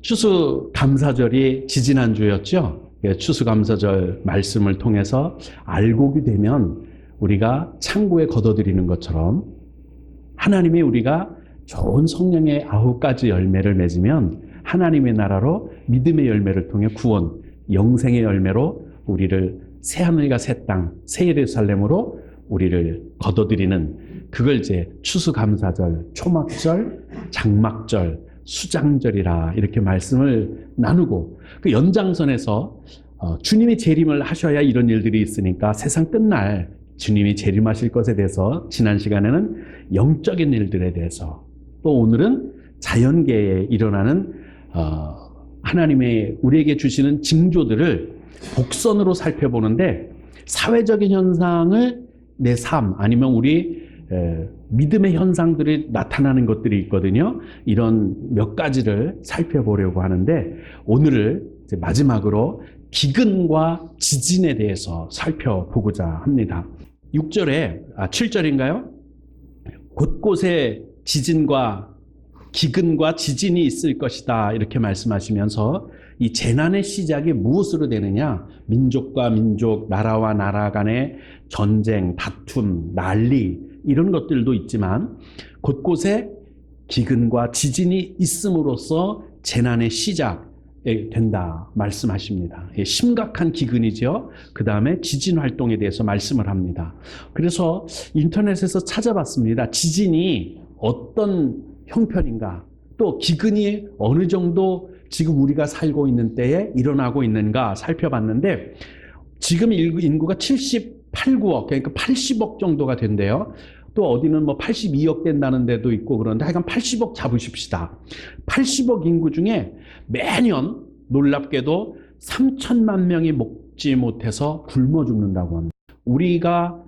추수감사절이 지지난주였죠. 추수감사절 말씀을 통해서 알곡이 되면 우리가 창고에 걷어들이는 것처럼 하나님이 우리가 좋은 성령의 9가지 열매를 맺으면 하나님의 나라로 믿음의 열매를 통해 구원, 영생의 열매로 우리를 새하늘과 새 땅, 새 예루살렘으로 우리를 걷어들이는, 그걸 이제 추수감사절, 초막절, 장막절, 수장절이라 이렇게 말씀을 나누고, 그 연장선에서 주님이 재림을 하셔야 이런 일들이 있으니까 세상 끝날 주님이 재림하실 것에 대해서 지난 시간에는 영적인 일들에 대해서, 또 오늘은 자연계에 일어나는 하나님의 우리에게 주시는 징조들을 복선으로 살펴보는데, 사회적인 현상을 내 삶 아니면 우리 믿음의 현상들이 나타나는 것들이 있거든요. 이런 몇 가지를 살펴보려고 하는데, 오늘을 이제 마지막으로 기근과 지진에 대해서 살펴보고자 합니다. 7절인가요? 곳곳에 지진과 기근과 지진이 있을 것이다 이렇게 말씀하시면서, 이 재난의 시작이 무엇으로 되느냐? 민족과 민족, 나라와 나라 간의 전쟁, 다툼, 난리, 이런 것들도 있지만 곳곳에 기근과 지진이 있음으로써 재난의 시작이 된다 말씀하십니다. 심각한 기근이죠. 그 다음에 지진 활동에 대해서 말씀을 합니다. 그래서 인터넷에서 찾아봤습니다. 지진이 어떤 형편인가, 또 기근이 어느 정도 지금 우리가 살고 있는 때에 일어나고 있는가 살펴봤는데, 지금 인구가 78, 9억, 그러니까 80억 정도가 된대요. 또 어디는 뭐 82억 된다는 데도 있고 그런데, 하여간 80억 잡으십시다. 80억 인구 중에 매년 놀랍게도 3천만 명이 먹지 못해서 굶어 죽는다고 합니다. 우리가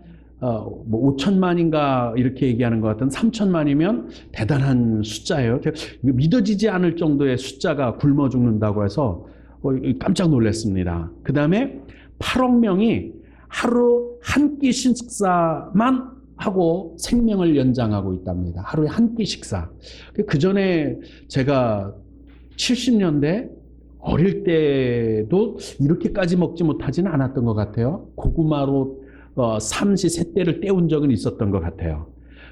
뭐 5천만인가 이렇게 얘기하는 것 같은 3천만이면 대단한 숫자예요. 믿어지지 않을 정도의 숫자가 굶어 죽는다고 해서 깜짝 놀랐습니다. 그 다음에 8억 명이 하루 한 끼 식사만 하고 생명을 연장하고 있답니다. 하루에 한 끼 식사. 그 전에 제가 70년대 어릴 때도 이렇게까지 먹지 못하지는 않았던 것 같아요. 고구마로 삼시 세때를 때운 적은 있었던 것 같아요.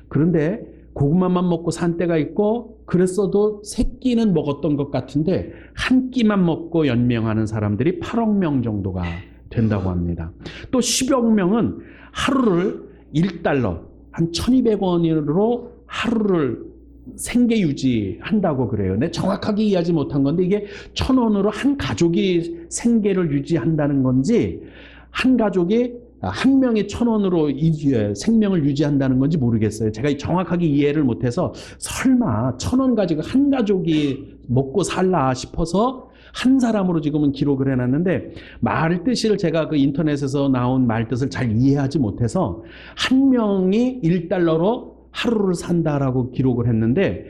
그런데 고구마만 먹고 산 때가 있고, 그랬어도 세 끼는 먹었던 것 같은데 한 끼만 먹고 연명하는 사람들이 8억 명 정도가 된다고 합니다. 또 10억 명은 하루를 1달러, 한 1200원으로 하루를 생계 유지한다고 그래요. 네, 정확하게 이해하지 못한 건데, 이게 1,000원으로 한 가족이 생계를 유지한다는 건지, 한 가족이 한 명이 1,000원으로 생명을 유지한다는 건지 모르겠어요. 제가 정확하게 이해를 못해서 설마 1,000원 가지고 한 가족이 먹고 살라 싶어서 한 사람으로 지금은 기록을 해놨는데, 말 뜻을 제가 그 인터넷에서 나온 말 뜻을 잘 이해하지 못해서 한 명이 1달러로 하루를 산다라고 기록을 했는데,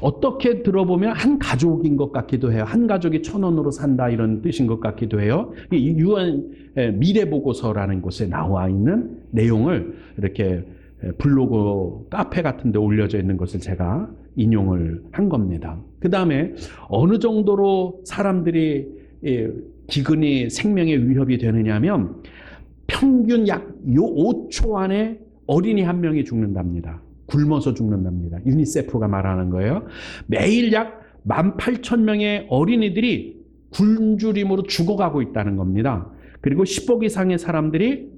어떻게 들어보면 한 가족인 것 같기도 해요. 한 가족이 1,000원으로 산다 이런 뜻인 것 같기도 해요. 유엔 미래보고서라는 곳에 나와 있는 내용을 이렇게 블로그, 카페 같은 데 올려져 있는 것을 제가 인용을 한 겁니다. 그 다음에 어느 정도로 사람들이 기근이 생명의 위협이 되느냐면, 평균 약 5초 안에 어린이 한 명이 죽는답니다. 굶어서 죽는답니다. 유니세프가 말하는 거예요. 매일 약 18,000명의 어린이들이 굶주림으로 죽어가고 있다는 겁니다. 그리고 10억 이상의 사람들이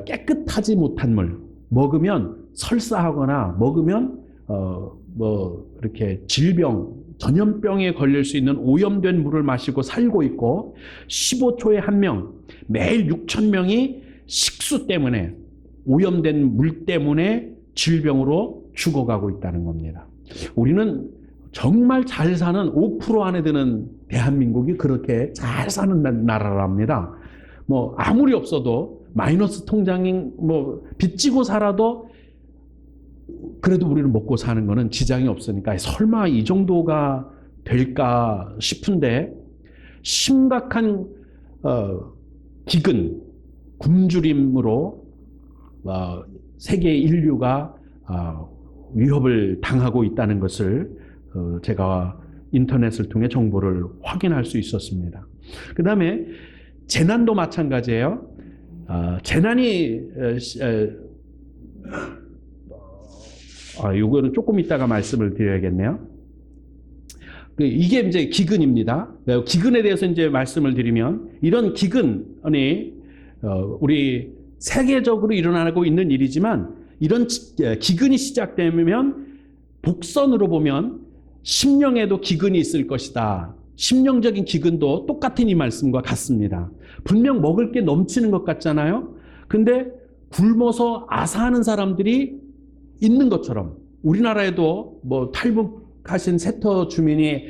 깨끗하지 못한 물, 먹으면 설사하거나 먹으면 이렇게 질병, 전염병에 걸릴 수 있는 오염된 물을 마시고 살고 있고, 15초에 한 명, 매일 6,000명이 식수 때문에, 오염된 물 때문에 질병으로 죽어가고 있다는 겁니다. 우리는 정말 잘 사는 5% 안에 드는 대한민국이 그렇게 잘 사는 나라랍니다. 뭐 아무리 없어도 마이너스 통장인 빚지고 살아도 그래도 우리는 먹고 사는 거는 지장이 없으니까 설마 이 정도가 될까 싶은데, 심각한 기근, 굶주림으로 세계 인류가 위협을 당하고 있다는 것을 제가 인터넷을 통해 정보를 확인할 수 있었습니다. 그 다음에 재난도 마찬가지예요. 재난이 이거는 조금 이따가 말씀을 드려야겠네요. 이게 이제 기근입니다. 기근에 대해서 이제 말씀을 드리면 이런 기근이 우리 세계적으로 일어나고 있는 일이지만 이런 기근이 시작되면 복선으로 보면 심령에도 기근이 있을 것이다. 심령적인 기근도 똑같은 이 말씀과 같습니다. 분명 먹을 게 넘치는 것 같잖아요. 근데 굶어서 아사하는 사람들이 있는 것처럼 우리나라에도 뭐 탈북하신 세터 주민이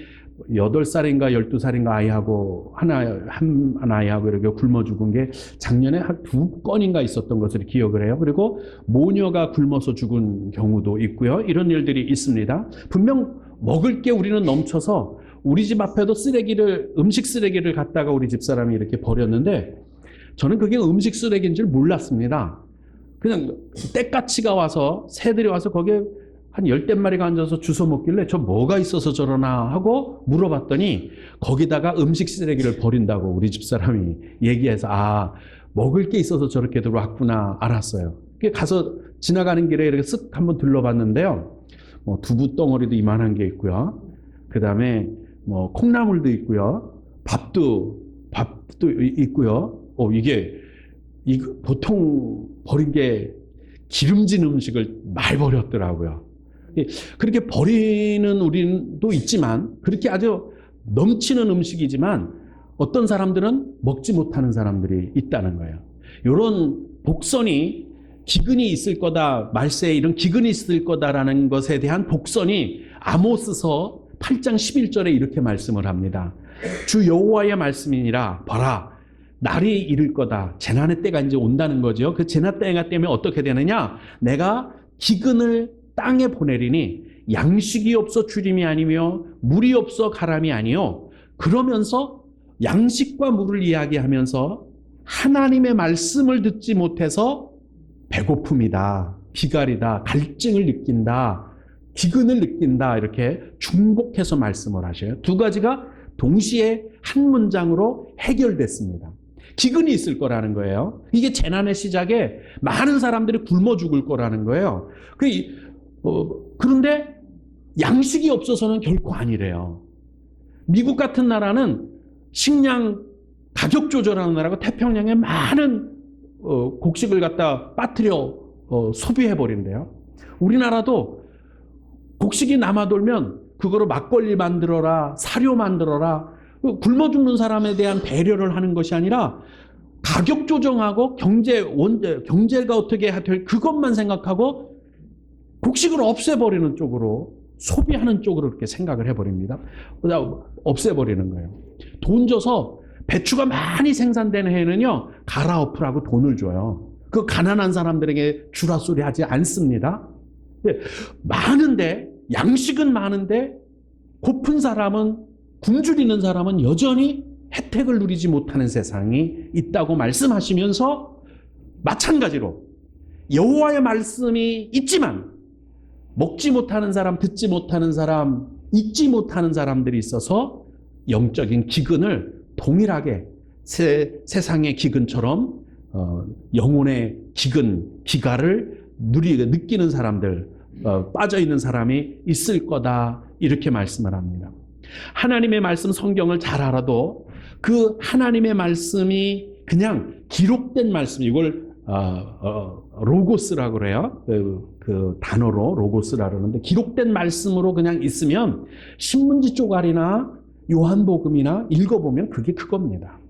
8살인가 12살인가 아이하고 한 아이하고 이렇게 굶어 죽은 게 작년에 한 2건인가 있었던 것을 기억을 해요. 그리고 모녀가 굶어서 죽은 경우도 있고요. 이런 일들이 있습니다. 분명 먹을 게 우리는 넘쳐서 우리 집 앞에도 음식 쓰레기를 갖다가 우리 집 사람이 이렇게 버렸는데 저는 그게 음식 쓰레기인 줄 몰랐습니다. 그냥 떼까치가 와서 새들이 와서 거기에 한 10댓마리가 앉아서 주워 먹길래 저 뭐가 있어서 저러나 하고 물어봤더니 거기다가 음식 쓰레기를 버린다고 우리 집 사람이 얘기해서 먹을 게 있어서 저렇게 들어왔구나 알았어요. 가서 지나가는 길에 이렇게 쓱 한번 둘러봤는데요. 두부 덩어리도 이만한 게 있고요. 그 다음에 콩나물도 있고요. 밥도 있고요. 이게 보통 버린 게 기름진 음식을 많이 버렸더라고요. 그렇게 버리는 우리도 있지만 그렇게 아주 넘치는 음식이지만 어떤 사람들은 먹지 못하는 사람들이 있다는 거예요. 이런 복선이 기근이 있을 거다, 말세에 이런 기근이 있을 거다라는 것에 대한 복선이 아모스서 8장 11절에 이렇게 말씀을 합니다. 주 여호와의 말씀이니라 봐라 날이 이를 거다. 재난의 때가 이제 온다는 거죠. 그 재난 때가 때문에 어떻게 되느냐? 내가 기근을 땅에 보내리니 양식이 없어 주림이 아니며 물이 없어 가람이 아니요. 그러면서 양식과 물을 이야기하면서 하나님의 말씀을 듣지 못해서 배고픔이다, 비갈이다, 갈증을 느낀다, 기근을 느낀다 이렇게 중복해서 말씀을 하셔요. 두 가지가 동시에 한 문장으로 해결됐습니다. 기근이 있을 거라는 거예요. 이게 재난의 시작에 많은 사람들이 굶어 죽을 거라는 거예요. 그런데 양식이 없어서는 결코 아니래요. 미국 같은 나라는 식량 가격 조절하는 나라고 태평양에 많은 곡식을 갖다 빠뜨려 소비해버린대요. 우리나라도 곡식이 남아돌면 그거로 막걸리 만들어라, 사료 만들어라, 굶어 죽는 사람에 대한 배려를 하는 것이 아니라 가격 조정하고 경제가 어떻게 될 그것만 생각하고 곡식을 없애버리는 쪽으로 소비하는 쪽으로 이렇게 생각을 해버립니다. 없애버리는 거예요. 돈 줘서 배추가 많이 생산되는 해에는요 갈아엎으라고 돈을 줘요. 그 가난한 사람들에게 주라 소리 하지 않습니다. 많은데 양식은 많은데 고픈 사람은 굶주리는 사람은 여전히 혜택을 누리지 못하는 세상이 있다고 말씀하시면서 마찬가지로 여호와의 말씀이 있지만 먹지 못하는 사람, 듣지 못하는 사람, 읽지 못하는 사람들이 있어서 영적인 기근을 동일하게 세상의 기근처럼 영혼의 기가를 느끼는 사람들, 빠져있는 사람이 있을 거다 이렇게 말씀을 합니다. 하나님의 말씀 성경을 잘 알아도 그 하나님의 말씀이 그냥 기록된 말씀, 이걸 로고스라고 그래요. 그 단어로 로고스라고 그러는데 기록된 말씀으로 그냥 있으면 신문지 쪼가리나 요한복음이나 읽어보면 그게 그겁니다.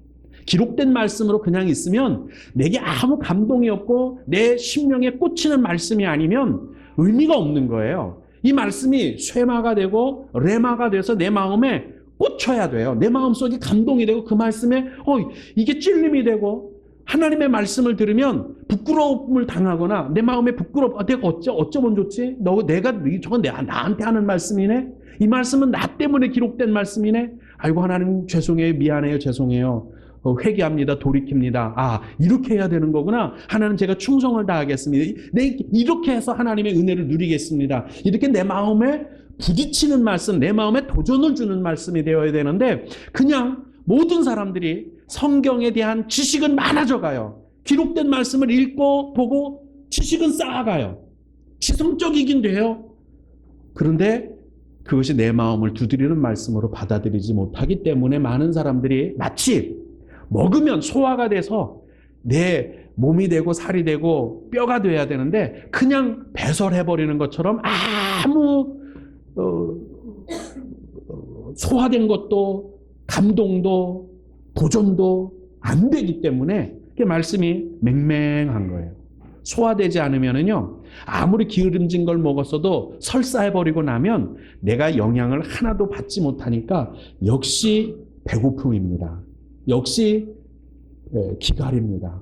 기록된 말씀으로 그냥 있으면 내게 아무 감동이 없고 내 심령에 꽂히는 말씀이 아니면 의미가 없는 거예요. 이 말씀이 쇠마가 되고 레마가 돼서 내 마음에 꽂혀야 돼요. 내 마음속에 감동이 되고 그 말씀에 이게 찔림이 되고 하나님의 말씀을 들으면 부끄러움을 당하거나 내 마음에 내가 어쩌면 좋지? 저건 나한테 하는 말씀이네? 이 말씀은 나 때문에 기록된 말씀이네? 아이고 하나님 죄송해요. 미안해요. 죄송해요. 회개합니다. 돌이킵니다. 이렇게 해야 되는 거구나. 하나님 제가 충성을 다하겠습니다. 이렇게 해서 하나님의 은혜를 누리겠습니다. 이렇게 내 마음에 부딪히는 말씀, 내 마음에 도전을 주는 말씀이 되어야 되는데 그냥 모든 사람들이 성경에 대한 지식은 많아져 가요. 기록된 말씀을 읽고 보고 지식은 쌓아가요. 지성적이긴 돼요. 그런데 그것이 내 마음을 두드리는 말씀으로 받아들이지 못하기 때문에 많은 사람들이 마치 먹으면 소화가 돼서 내 몸이 되고 살이 되고 뼈가 돼야 되는데 그냥 배설해버리는 것처럼 아무 소화된 것도 감동도 도전도 안 되기 때문에 그 말씀이 맹맹한 거예요. 소화되지 않으면은요, 아무리 기름진 걸 먹었어도 설사해버리고 나면 내가 영향을 하나도 받지 못하니까 역시 배고픔입니다. 역시 기갈입니다.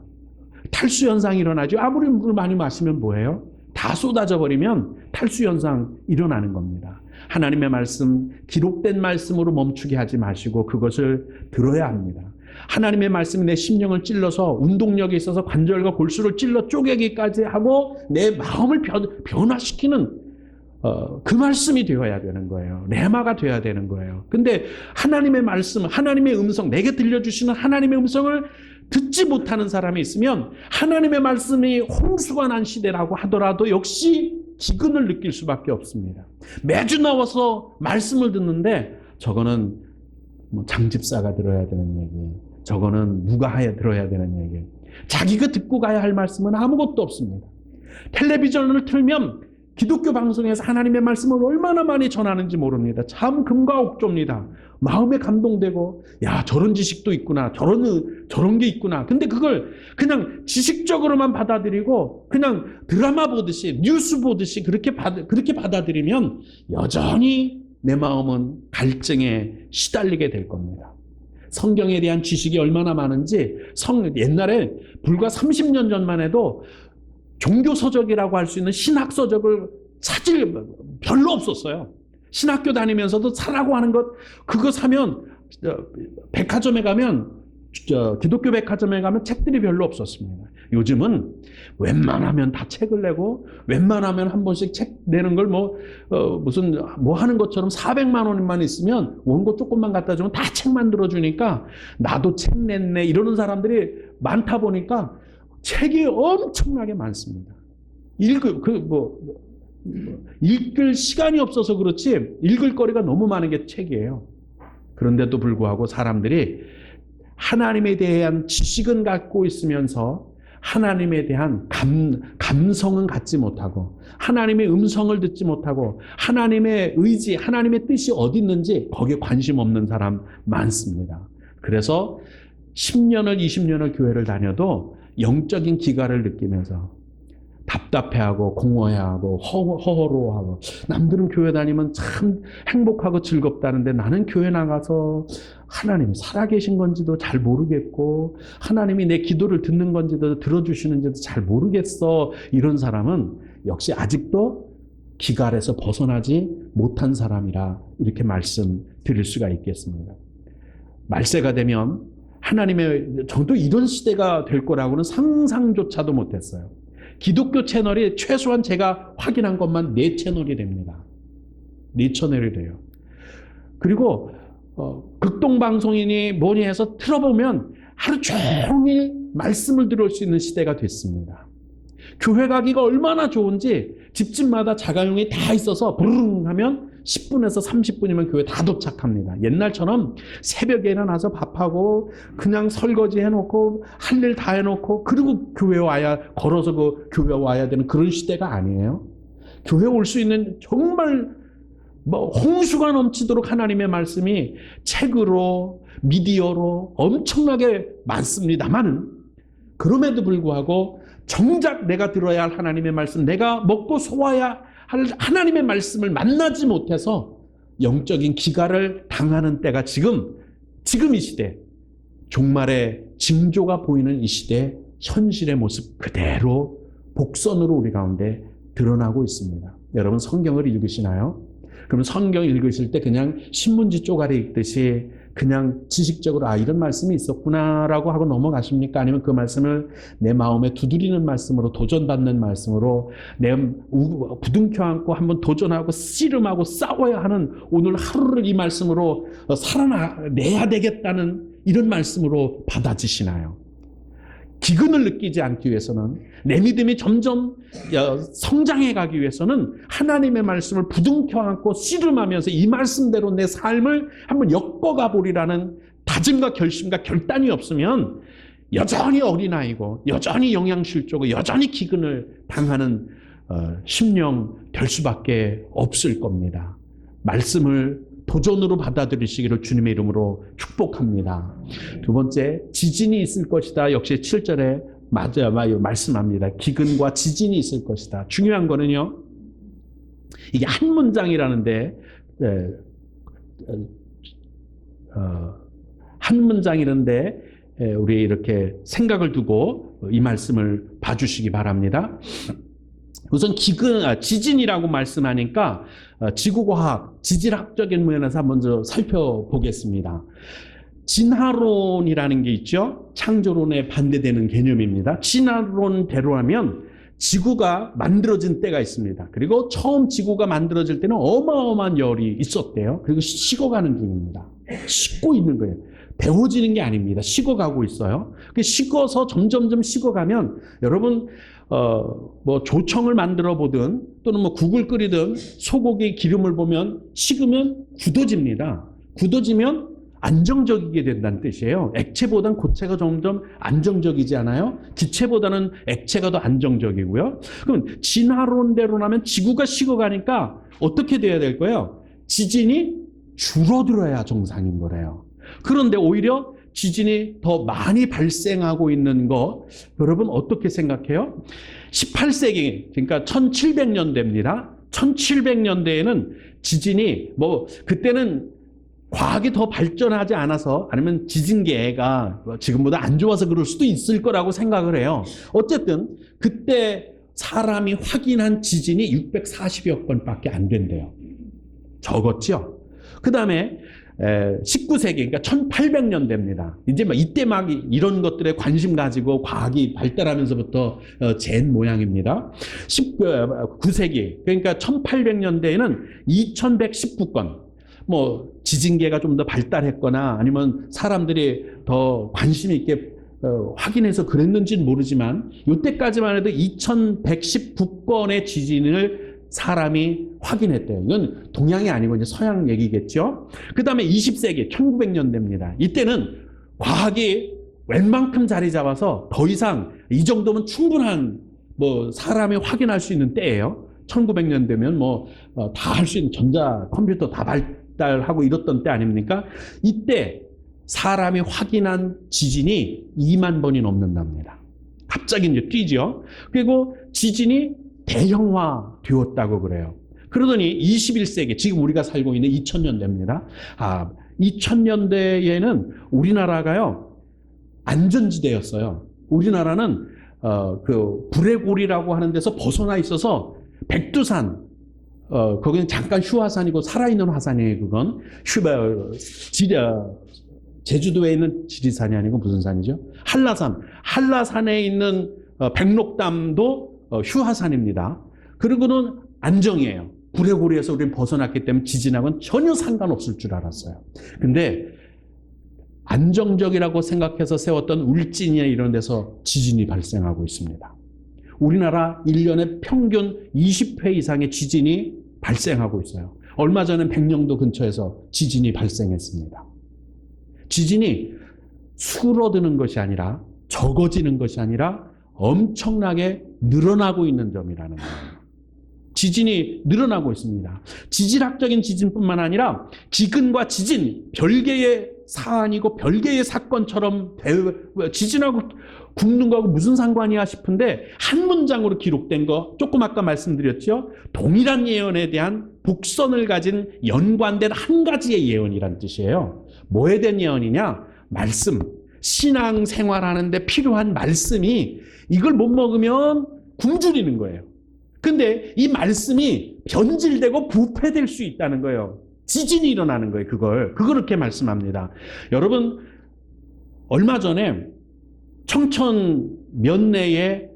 탈수 현상이 일어나죠. 아무리 물을 많이 마시면 뭐예요? 다 쏟아져 버리면 탈수 현상 일어나는 겁니다. 하나님의 말씀, 기록된 말씀으로 멈추게 하지 마시고 그것을 들어야 합니다. 하나님의 말씀이 내 심령을 찔러서 운동력이 있어서 관절과 골수를 찔러 쪼개기까지 하고 내 마음을 변화시키는 그 말씀이 되어야 되는 거예요. 레마가 되어야 되는 거예요. 근데 하나님의 말씀, 하나님의 음성, 내게 들려주시는 하나님의 음성을 듣지 못하는 사람이 있으면 하나님의 말씀이 홍수가 난 시대라고 하더라도 역시 기근을 느낄 수밖에 없습니다. 매주 나와서 말씀을 듣는데 저거는 장집사가 들어야 되는 얘기, 저거는 누가 들어야 되는 얘기, 자기가 듣고 가야 할 말씀은 아무것도 없습니다. 텔레비전을 틀면 기독교 방송에서 하나님의 말씀을 얼마나 많이 전하는지 모릅니다. 참 금과 옥조입니다. 마음에 감동되고 야 저런 지식도 있구나, 저런 게 있구나. 근데 그걸 그냥 지식적으로만 받아들이고 그냥 드라마 보듯이 뉴스 보듯이 그렇게 받아들이면 여전히 내 마음은 갈증에 시달리게 될 겁니다. 성경에 대한 지식이 얼마나 많은지 옛날에 불과 30년 전만 해도 종교서적이라고 할 수 있는 신학서적을 찾을 별로 없었어요. 신학교 다니면서도 사라고 하는 것 그거 사면 백화점에 가면 기독교 백화점에 가면 책들이 별로 없었습니다. 요즘은 웬만하면 다 책을 내고 웬만하면 한 번씩 책 내는 걸 무슨 하는 것처럼 400만 원만 있으면 원고 조금만 갖다 주면 다 책 만들어 주니까 나도 책 냈네 이러는 사람들이 많다 보니까 책이 엄청나게 많습니다. 읽을 시간이 없어서 그렇지 읽을 거리가 너무 많은 게 책이에요. 그런데도 불구하고 사람들이 하나님에 대한 지식은 갖고 있으면서 하나님에 대한 감성은 갖지 못하고 하나님의 음성을 듣지 못하고 하나님의 의지, 하나님의 뜻이 어디 있는지 거기에 관심 없는 사람 많습니다. 그래서 10년을 20년을 교회를 다녀도 영적인 기갈을 느끼면서 답답해하고 공허해하고 허허로워하고 남들은 교회 다니면 참 행복하고 즐겁다는데 나는 교회 나가서 하나님이 살아계신 건지도 잘 모르겠고 하나님이 내 기도를 듣는 건지도 들어주시는지도 잘 모르겠어. 이런 사람은 역시 아직도 기갈에서 벗어나지 못한 사람이라 이렇게 말씀드릴 수가 있겠습니다. 말세가 되면 저도 이런 시대가 될 거라고는 상상조차도 못했어요. 기독교 채널이 최소한 제가 확인한 것만 4채널이 됩니다. 4채널이 돼요. 그리고 극동방송이니 뭐니 해서 틀어보면 하루 종일 말씀을 들을 수 있는 시대가 됐습니다. 교회 가기가 얼마나 좋은지 집집마다 자가용이 다 있어서 부르릉 하면 10분에서 30분이면 교회 다 도착합니다. 옛날처럼 새벽에 일어나서 밥하고 그냥 설거지 해놓고 할 일 다 해놓고 그리고 교회 와야 걸어서 교회 와야 되는 그런 시대가 아니에요. 교회 올 수 있는 정말 홍수가 넘치도록 하나님의 말씀이 책으로 미디어로 엄청나게 많습니다만 그럼에도 불구하고 정작 내가 들어야 할 하나님의 말씀, 내가 먹고 소화해야 할 하나님의 말씀을 만나지 못해서 영적인 기갈을 당하는 때가 지금 이 시대, 종말의 징조가 보이는 이 시대 현실의 모습 그대로 복선으로 우리 가운데 드러나고 있습니다. 여러분 성경을 읽으시나요? 그럼 성경 읽으실 때 그냥 신문지 쪼가리 읽듯이 그냥 지식적으로 이런 말씀이 있었구나라고 하고 넘어가십니까? 아니면 그 말씀을 내 마음에 두드리는 말씀으로, 도전받는 말씀으로 내 부둥켜 안고 한번 도전하고 씨름하고 싸워야 하는 오늘 하루를 이 말씀으로 살아내야 되겠다는 이런 말씀으로 받아지시나요? 기근을 느끼지 않기 위해서는, 내 믿음이 점점 성장해 가기 위해서는 하나님의 말씀을 부둥켜 안고 씨름하면서 이 말씀대로 내 삶을 한번 엮어가 보리라는 다짐과 결심과 결단이 없으면 여전히 어린아이고 여전히 영양실조고 여전히 기근을 당하는 심령 될 수밖에 없을 겁니다. 말씀을 도전으로 받아들이시기를 주님의 이름으로 축복합니다. 두 번째, 지진이 있을 것이다. 역시 7절에 말씀합니다. 기근과 지진이 있을 것이다. 중요한 거는요, 이게 한 문장이라는데, 한 문장이라는데, 우리 이렇게 생각을 두고 이 말씀을 봐주시기 바랍니다. 우선 지진이라고 말씀하니까 지구과학, 지질학적인 면에서 먼저 살펴보겠습니다. 진화론이라는 게 있죠. 창조론에 반대되는 개념입니다. 진화론대로 하면 지구가 만들어진 때가 있습니다. 그리고 처음 지구가 만들어질 때는 어마어마한 열이 있었대요. 그리고 식어가는 중입니다. 식고 있는 거예요. 데워지는 게 아닙니다. 식어가고 있어요. 식어서 점점점 식어가면 여러분 뭐 조청을 만들어 보든 또는 뭐 국을 끓이든 소고기 기름을 보면 식으면 굳어집니다. 굳어지면 안정적이게 된다는 뜻이에요. 액체보다는 고체가 점점 안정적이지 않아요? 기체보다는 액체가 더 안정적이고요. 그럼 진화론대로라면 지구가 식어가니까 어떻게 돼야 될 거예요? 지진이 줄어들어야 정상인 거래요. 그런데 오히려 지진이 더 많이 발생하고 있는 거 여러분 어떻게 생각해요? 18세기 그러니까 1700년대입니다. 1700년대에는 지진이 그때는 과학이 더 발전하지 않아서 아니면 지진계가 지금보다 안 좋아서 그럴 수도 있을 거라고 생각을 해요. 어쨌든 그때 사람이 확인한 지진이 640여 건밖에 안 된대요. 적었죠? 그 다음에 19세기, 그러니까 1800년대입니다. 이제 이때 이런 것들에 관심 가지고 과학이 발달하면서부터 잰 모양입니다. 19세기, 그러니까 1800년대에는 2119건, 지진계가 좀 더 발달했거나 아니면 사람들이 더 관심 있게 확인해서 그랬는지는 모르지만 이때까지만 해도 2119건의 지진을 사람이 확인했대요. 이건 동양이 아니고 이제 서양 얘기겠죠. 그 다음에 20세기 1900년대입니다. 이때는 과학이 웬만큼 자리 잡아서 더 이상 이 정도면 충분한 사람이 확인할 수 있는 때예요. 1900년대면 다 할 수 있는 전자 컴퓨터 다 발달하고 이랬던 때 아닙니까? 이때 사람이 확인한 지진이 2만 번이 넘는답니다. 갑자기 이제 뛰죠. 그리고 지진이 대형화 되었다고 그래요. 그러더니 21세기, 지금 우리가 살고 있는 2000년대입니다. 2000년대에는 우리나라가요, 안전지대였어요. 우리나라는, 불의 고리라고 하는 데서 벗어나 있어서 백두산, 거기는 잠깐 휴화산이고 살아있는 화산이에요, 그건. 제주도에 있는 지리산이 아니고 무슨 산이죠? 한라산. 한라산에 있는 백록담도 휴화산입니다. 그리고는 안정이에요. 불의 고리에서 우리는 벗어났기 때문에 지진하고는 전혀 상관없을 줄 알았어요. 근데 안정적이라고 생각해서 세웠던 울진이나 이런 데서 지진이 발생하고 있습니다. 우리나라 1년에 평균 20회 이상의 지진이 발생하고 있어요. 얼마 전에 백령도 근처에서 지진이 발생했습니다. 지진이 줄어드는 것이 아니라 적어지는 것이 아니라 엄청나게 늘어나고 있는 점이라는 거예요. 지진이 늘어나고 있습니다. 지질학적인 지진뿐만 아니라 기근과 지진, 별개의 사안이고 별개의 사건처럼 지진하고 굽는 거하고 무슨 상관이야 싶은데 한 문장으로 기록된 거 조금 아까 말씀드렸죠. 동일한 예언에 대한 복선을 가진 연관된 한 가지의 예언이란 뜻이에요. 뭐에 대한 예언이냐? 말씀. 신앙생활하는데 필요한 말씀이 이걸 못 먹으면 굶주리는 거예요. 근데 이 말씀이 변질되고 부패될 수 있다는 거예요. 지진이 일어나는 거예요. 그걸 그렇게 말씀합니다. 여러분, 얼마 전에 청천 면내에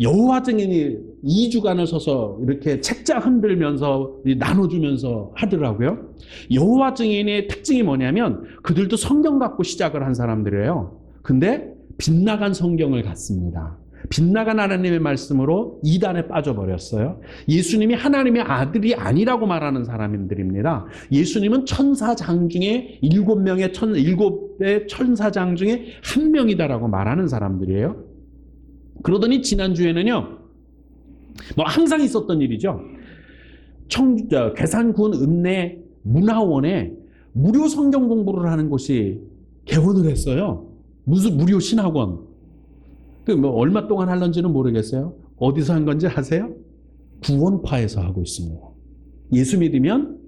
여호와 증인이 2주간을 서서 이렇게 책자 흔들면서 나눠주면서 하더라고요. 여호와 증인의 특징이 뭐냐면 그들도 성경 갖고 시작을 한 사람들이에요. 근데 빗나간 성경을 갖습니다. 빗나간 하나님의 말씀으로 이단에 빠져버렸어요. 예수님이 하나님의 아들이 아니라고 말하는 사람들입니다. 예수님은 천사장 중에 7의 천사장 중에 한 명이다라고 말하는 사람들이에요. 그러더니 지난주에는요, 뭐 항상 있었던 일이죠. 괴산군 읍내 문화원에 무료 성경 공부를 하는 곳이 개원을 했어요. 무슨 무료 신학원. 뭐 얼마 동안 할런지는 모르겠어요. 어디서 한 건지 아세요? 구원파에서 하고 있습니다. 예수 믿으면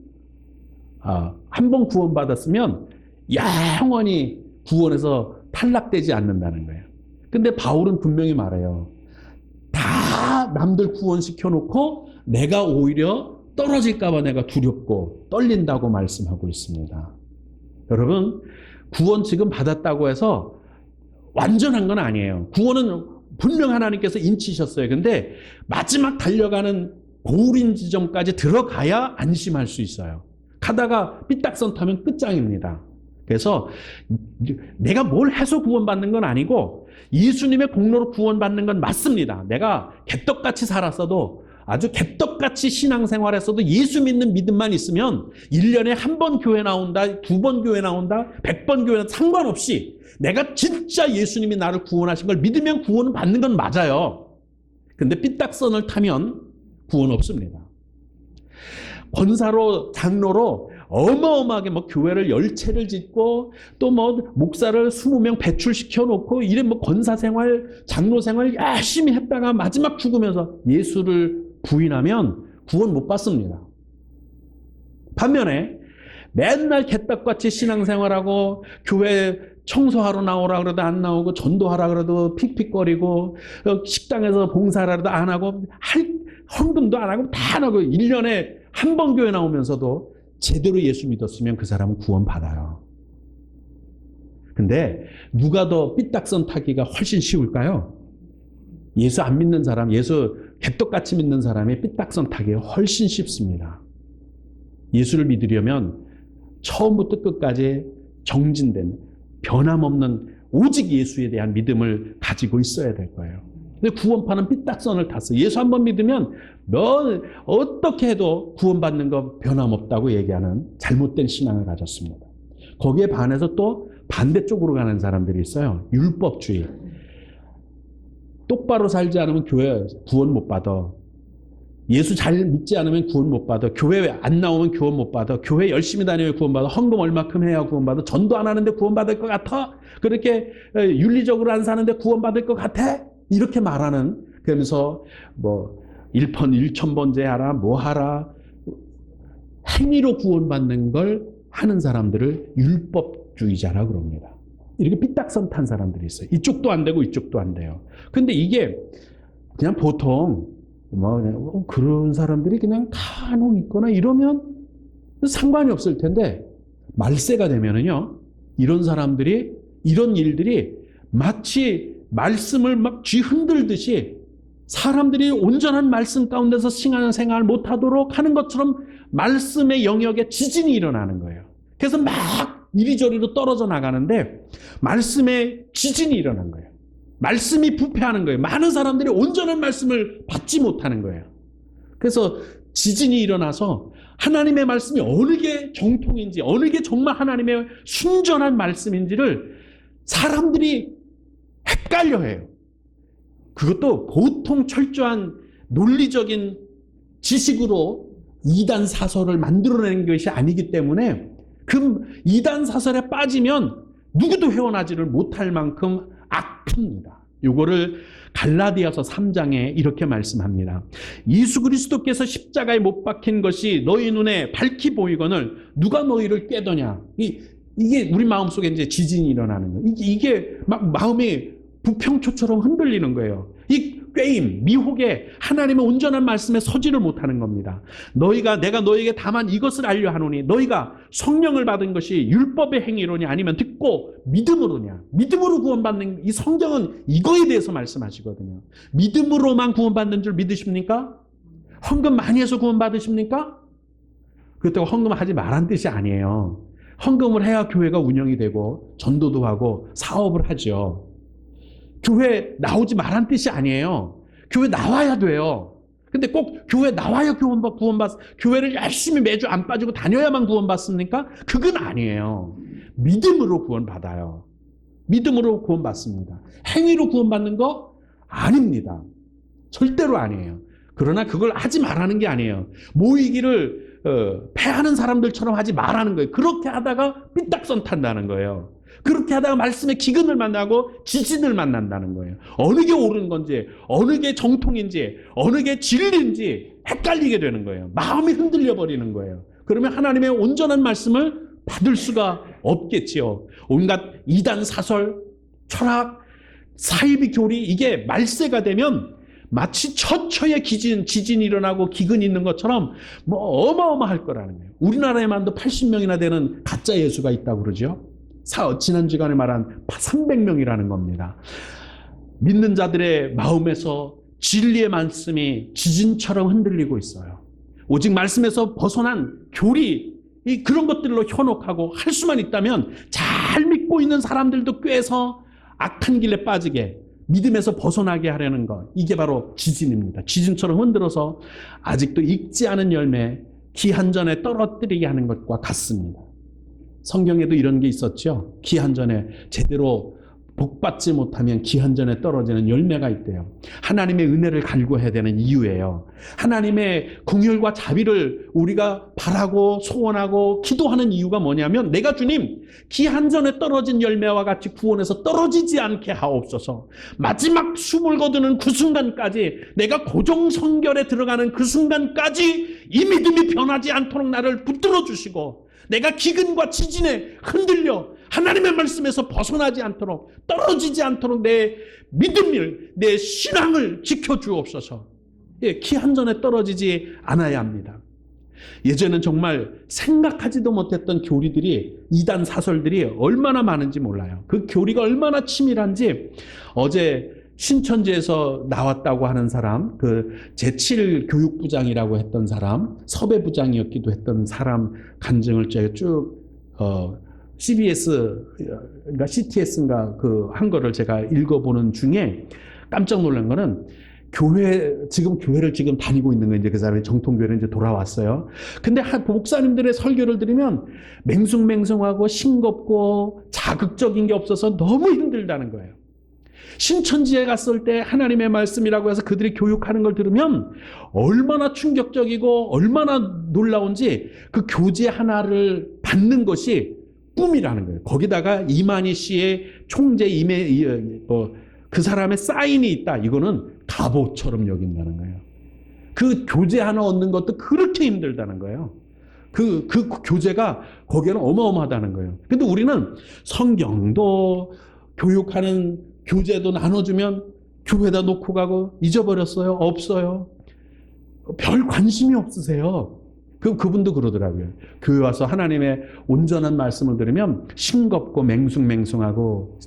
한 번 구원받았으면 영원히 구원에서 탈락되지 않는다는 거예요. 근데 바울은 분명히 말해요. 다 남들 구원시켜놓고 내가 오히려 떨어질까 봐 내가 두렵고 떨린다고 말씀하고 있습니다. 여러분, 구원 지금 받았다고 해서 완전한 건 아니에요. 구원은 분명 하나님께서 인치셨어요. 근데 마지막 달려가는 고울인 지점까지 들어가야 안심할 수 있어요. 가다가 삐딱선 타면 끝장입니다. 그래서 내가 뭘 해서 구원받는 건 아니고 예수님의 공로로 구원받는 건 맞습니다. 내가 개떡같이 살았어도, 아주 개떡같이 신앙생활했어도 예수 믿는 믿음만 있으면 1년에 한 번 교회 나온다, 2번 교회 나온다, 100번 교회 상관없이 내가 진짜 예수님이 나를 구원하신 걸 믿으면 구원을 받는 건 맞아요. 근데 삐딱선을 타면 구원 없습니다. 권사로, 장로로 어마어마하게 뭐 교회를 10채를 짓고 또 뭐 목사를 20명 배출시켜 놓고 이래 뭐 권사 생활, 장로 생활 열심히 했다가 마지막 죽으면서 예수를 부인하면 구원 못 받습니다. 반면에 맨날 개떡같이 신앙생활하고 교회 청소하러 나오라 그래도 안 나오고 전도하라 그래도 픽픽거리고 식당에서 봉사하라 그래도 안 하고 헌금도 안 하고 다 안 하고 1년에 한 번 교회 나오면서도 제대로 예수 믿었으면 그 사람은 구원 받아요. 근데 누가 더 삐딱선 타기가 훨씬 쉬울까요? 예수 안 믿는 사람, 예수 개떡같이 믿는 사람이 삐딱선 타기가 훨씬 쉽습니다. 예수를 믿으려면 처음부터 끝까지 정진된 변함없는 오직 예수에 대한 믿음을 가지고 있어야 될 거예요. 근데 구원파는 삐딱선을 탔어요. 예수 한 번 믿으면 너 어떻게 해도 구원받는 거 변함없다고 얘기하는 잘못된 신앙을 가졌습니다. 거기에 반해서 또 반대쪽으로 가는 사람들이 있어요. 율법주의. 똑바로 살지 않으면 교회 구원 못 받아. 예수 잘 믿지 않으면 구원 못 받아. 교회 안 나오면 구원 못 받아. 교회 열심히 다녀야 구원 받아. 헌금 얼마큼 해야 구원 받아. 전도 안 하는데 구원 받을 것 같아? 그렇게 윤리적으로 안 사는데 구원 받을 것 같아? 이렇게 말하는, 그러면서 뭐 1천번째 하라, 뭐 하라, 행위로 구원받는 걸 하는 사람들을 율법주의자라 그럽니다. 이렇게 삐딱선 탄 사람들이 있어요. 이쪽도 안 되고 이쪽도 안 돼요. 근데 이게 그냥 보통 뭐 그런 사람들이 그냥 간혹 있거나 이러면 상관이 없을 텐데, 말세가 되면은요, 이런 사람들이, 이런 일들이 마치 말씀을 막 쥐 흔들듯이 사람들이 온전한 말씀 가운데서 신앙생활 못하도록 하는 것처럼 말씀의 영역에 지진이 일어나는 거예요. 그래서 막 이리저리로 떨어져 나가는데 말씀에 지진이 일어난 거예요. 말씀이 부패하는 거예요. 많은 사람들이 온전한 말씀을 받지 못하는 거예요. 그래서 지진이 일어나서 하나님의 말씀이 어느 게 정통인지, 어느 게 정말 하나님의 순전한 말씀인지를 사람들이 헷갈려해요. 그것도 보통 철저한 논리적인 지식으로 이단 사설을 만들어내는 것이 아니기 때문에 그 이단 사설에 빠지면 누구도 헤어나지를 못할 만큼 악합니다. 이거를 갈라디아서 3장에 이렇게 말씀합니다. 예수 그리스도께서 십자가에 못 박힌 것이 너희 눈에 밝히 보이거늘 누가 너희를 꾀더냐. 이게 우리 마음속에 이제 지진이 일어나는 거예요. 이게 막 마음이 부평초처럼 흔들리는 거예요. 이 꾀임, 미혹에 하나님의 온전한 말씀에 서지를 못하는 겁니다. 내가 너에게 다만 이것을 알려 하노니 너희가 성령을 받은 것이 율법의 행위로냐 아니면 듣고 믿음으로냐. 믿음으로 구원받는, 이 성경은 이거에 대해서 말씀하시거든요. 믿음으로만 구원받는 줄 믿으십니까? 헌금 많이 해서 구원받으십니까? 그렇다고 헌금하지 말란 뜻이 아니에요. 헌금을 해야 교회가 운영이 되고 전도도 하고 사업을 하죠. 교회 나오지 말란 뜻이 아니에요. 교회 나와야 돼요. 근데 꼭 교회 나와야 교회를 열심히 매주 안 빠지고 다녀야만 구원받습니까? 그건 아니에요. 믿음으로 구원받아요. 믿음으로 구원받습니다. 행위로 구원받는 거 아닙니다. 절대로 아니에요. 그러나 그걸 하지 말라는 게 아니에요. 모이기를 패하는 사람들처럼 하지 말라는 거예요. 그렇게 하다가 삐딱선 탄다는 거예요. 그렇게 하다가 말씀의 기근을 만나고 지진을 만난다는 거예요. 어느 게 옳은 건지, 어느 게 정통인지, 어느 게 진리인지 헷갈리게 되는 거예요. 마음이 흔들려 버리는 거예요. 그러면 하나님의 온전한 말씀을 받을 수가 없겠지요. 온갖 이단 사설, 철학, 사이비 교리, 이게 말세가 되면 마치 처처에 지진이 일어나고 기근이 있는 것처럼 뭐 어마어마할 거라는 거예요. 우리나라에만도 80명이나 되는 가짜 예수가 있다고 그러죠. 지난 시간에 말한 300명이라는 겁니다. 믿는 자들의 마음에서 진리의 말씀이 지진처럼 흔들리고 있어요. 오직 말씀에서 벗어난 교리, 그런 것들로 현혹하고 할 수만 있다면 잘 믿고 있는 사람들도 꿰서 악한 길에 빠지게, 믿음에서 벗어나게 하려는 것, 이게 바로 지진입니다. 지진처럼 흔들어서 아직도 익지 않은 열매, 기한전에 떨어뜨리게 하는 것과 같습니다. 성경에도 이런 게 있었죠. 기한전에 제대로 복받지 못하면 기한전에 떨어지는 열매가 있대요. 하나님의 은혜를 갈구해야 되는 이유예요. 하나님의 긍휼과 자비를 우리가 바라고 소원하고 기도하는 이유가 뭐냐면, 내가 주님 기한전에 떨어진 열매와 같이 구원에서 떨어지지 않게 하옵소서. 마지막 숨을 거두는 그 순간까지, 내가 고정성결에 들어가는 그 순간까지 이 믿음이 변하지 않도록 나를 붙들어 주시고, 내가 기근과 지진에 흔들려 하나님의 말씀에서 벗어나지 않도록, 떨어지지 않도록 내 믿음을, 내 신앙을 지켜주옵소서. 기한전에 떨어지지 않아야 합니다. 예전엔 정말 생각하지도 못했던 교리들이, 이단 사설들이 얼마나 많은지 몰라요. 그 교리가 얼마나 치밀한지, 어제 신천지에서 나왔다고 하는 사람, 그 제7교육부장이라고 했던 사람, 섭외부장이었기도 했던 사람 간증을 제가 쭉 CBS인가 CTS인가 한 거를 제가 읽어보는 중에 깜짝 놀란 거는, 교회를 지금 다니고 있는 거예요. 이제 그 사람이 정통교회를 이제 돌아왔어요. 근데 목사님들의 설교를 들으면 맹숭맹숭하고 싱겁고 자극적인 게 없어서 너무 힘들다는 거예요. 신천지에 갔을 때 하나님의 말씀이라고 해서 그들이 교육하는 걸 들으면 얼마나 충격적이고 얼마나 놀라운지, 그 교재 하나를 받는 것이 꿈이라는 거예요. 거기다가 이만희 씨의 총재 그 사람의 사인이 있다. 이거는 갑옷처럼 여긴다는 거예요. 그 교재 하나 얻는 것도 그렇게 힘들다는 거예요. 그 교재가 거기에는 어마어마하다는 거예요. 근데 우리는 성경도 교육하는 교재도 나눠주면 교회에다 놓고 가고 잊어버렸어요? 없어요? 별 관심이 없으세요. 그분도 그러더라고요. 교회 와서 하나님의 온전한 말씀을 들으면 싱겁고 맹숭맹숭하고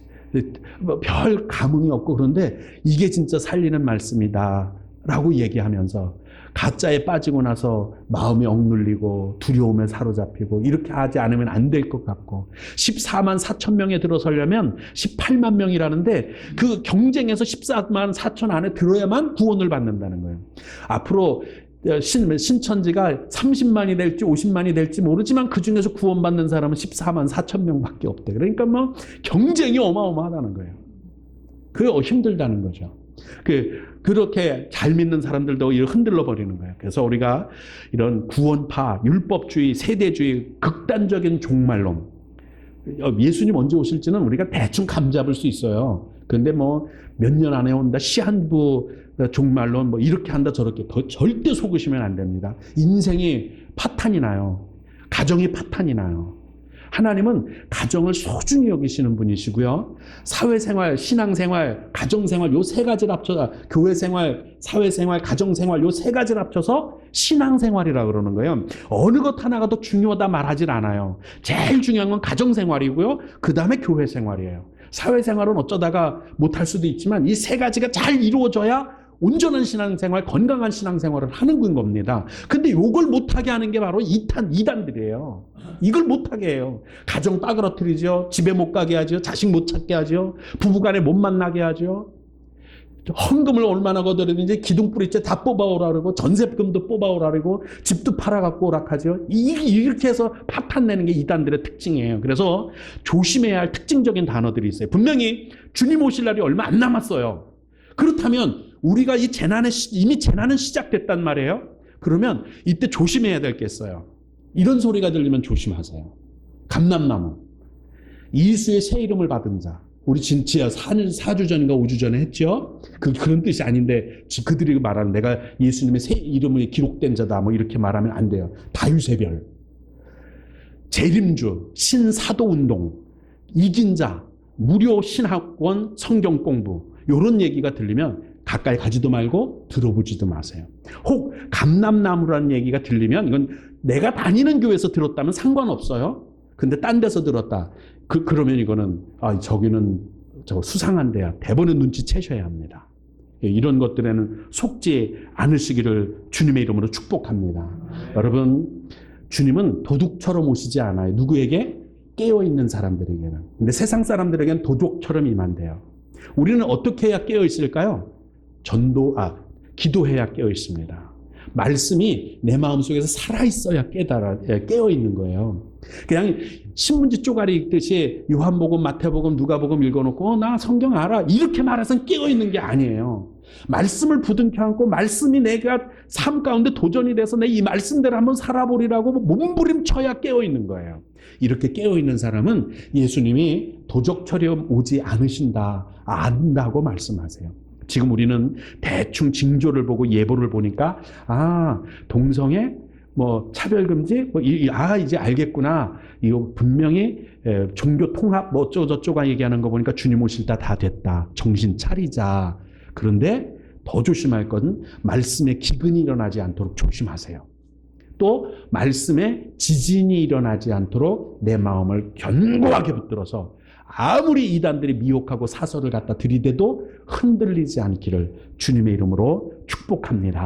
별 감흥이 없고, 그런데 이게 진짜 살리는 말씀이다 라고 얘기하면서 가짜에 빠지고 나서 마음이 억눌리고 두려움에 사로잡히고, 이렇게 하지 않으면 안 될 것 같고, 14만 4천 명에 들어서려면 18만 명이라는데 그 경쟁에서 14만 4천 안에 들어야만 구원을 받는다는 거예요. 앞으로 신천지가 30만이 될지 50만이 될지 모르지만 그 중에서 구원받는 사람은 14만 4천 명밖에 없대. 그러니까 뭐 경쟁이 어마어마하다는 거예요. 그게 힘들다는 거죠. 그렇게 잘 믿는 사람들도 흔들러 버리는 거예요. 그래서 우리가 이런 구원파, 율법주의, 세대주의, 극단적인 종말론, 예수님 언제 오실지는 우리가 대충 감잡을 수 있어요. 그런데 뭐 몇 년 안에 온다, 시한부 종말론, 뭐 이렇게 한다 저렇게, 절대 속으시면 안 됩니다. 인생이 파탄이 나요. 가정이 파탄이 나요. 하나님은 가정을 소중히 여기시는 분이시고요. 사회생활, 신앙생활, 가정생활 요 세 가지를 합쳐서 교회생활, 사회생활, 가정생활 요 세 가지를 합쳐서 신앙생활이라고 그러는 거예요. 어느 것 하나가 더 중요하다 말하질 않아요. 제일 중요한 건 가정생활이고요. 그 다음에 교회생활이에요. 사회생활은 어쩌다가 못할 수도 있지만 이 세 가지가 잘 이루어져야 온전한 신앙생활, 건강한 신앙생활을 하는 겁니다. 근데 이걸 못하게 하는 게 바로 이단들이에요. 이걸 못하게 해요. 가정 빠그러뜨리죠. 집에 못 가게 하죠. 자식 못 찾게 하죠. 부부간에 못 만나게 하죠. 헌금을 얼마나 거두는지 기둥뿌리째 다 뽑아오라 그러고 전세금도 뽑아오라 그러고 집도 팔아갖고 오라 하죠. 이렇게 해서 파탄 내는 게 이단들의 특징이에요. 그래서 조심해야 할 특징적인 단어들이 있어요. 분명히 주님 오실 날이 얼마 안 남았어요. 그렇다면 우리가 이미 재난은 시작됐단 말이에요. 그러면 이때 조심해야 될 게 있어요. 이런 소리가 들리면 조심하세요. 감람나무. 이수의 새 이름을 받은 자. 우리 진짜 4주 전인가 5주 전에 했죠. 그런 뜻이 아닌데 그들이 말하는 내가 예수님의 새 이름이 기록된 자다 뭐 이렇게 말하면 안 돼요. 다윗의 별. 재림주, 신사도운동, 이긴 자, 무료 신학원, 성경 공부 이런 얘기가 들리면 가까이 가지도 말고 들어보지도 마세요. 혹 감람나무라는 얘기가 들리면 이건 내가 다니는 교회에서 들었다면 상관없어요. 근데 딴 데서 들었다. 그러면 이거는 저기는 수상한 데야. 대본은 눈치채셔야 합니다. 이런 것들에는 속지 않으시기를 주님의 이름으로 축복합니다. 여러분, 주님은 도둑처럼 오시지 않아요. 누구에게? 깨어있는 사람들에게는. 근데 세상 사람들에게는 도둑처럼 임한대요. 우리는 어떻게 해야 깨어 있을까요? 기도해야 깨어 있습니다. 말씀이 내 마음속에서 살아있어야 깨어 있는 거예요. 그냥 신문지 쪼가리 읽듯이 요한복음, 마태복음, 누가복음 읽어놓고 나 성경 알아 이렇게 말해서는 깨어 있는 게 아니에요. 말씀을 부둥켜 안고 말씀이 내가 삶 가운데 도전이 돼서 내 이 말씀대로 한번 살아보리라고 몸부림쳐야 깨어 있는 거예요. 이렇게 깨어 있는 사람은 예수님이 도적처럼 오지 않으신다, 안다고 말씀하세요. 지금 우리는 대충 징조를 보고 예보를 보니까 동성애 차별금지 이제 알겠구나. 이거 분명히 종교 통합 어쩌고저쩌고 얘기하는 거 보니까 주님 오실 때 다 됐다. 정신 차리자. 그런데 더 조심할 것은 말씀에 기근이 일어나지 않도록 조심하세요. 또 말씀에 지진이 일어나지 않도록 내 마음을 견고하게 붙들어서 아무리 이단들이 미혹하고 사설을 갖다 들이대도 흔들리지 않기를 주님의 이름으로 축복합니다.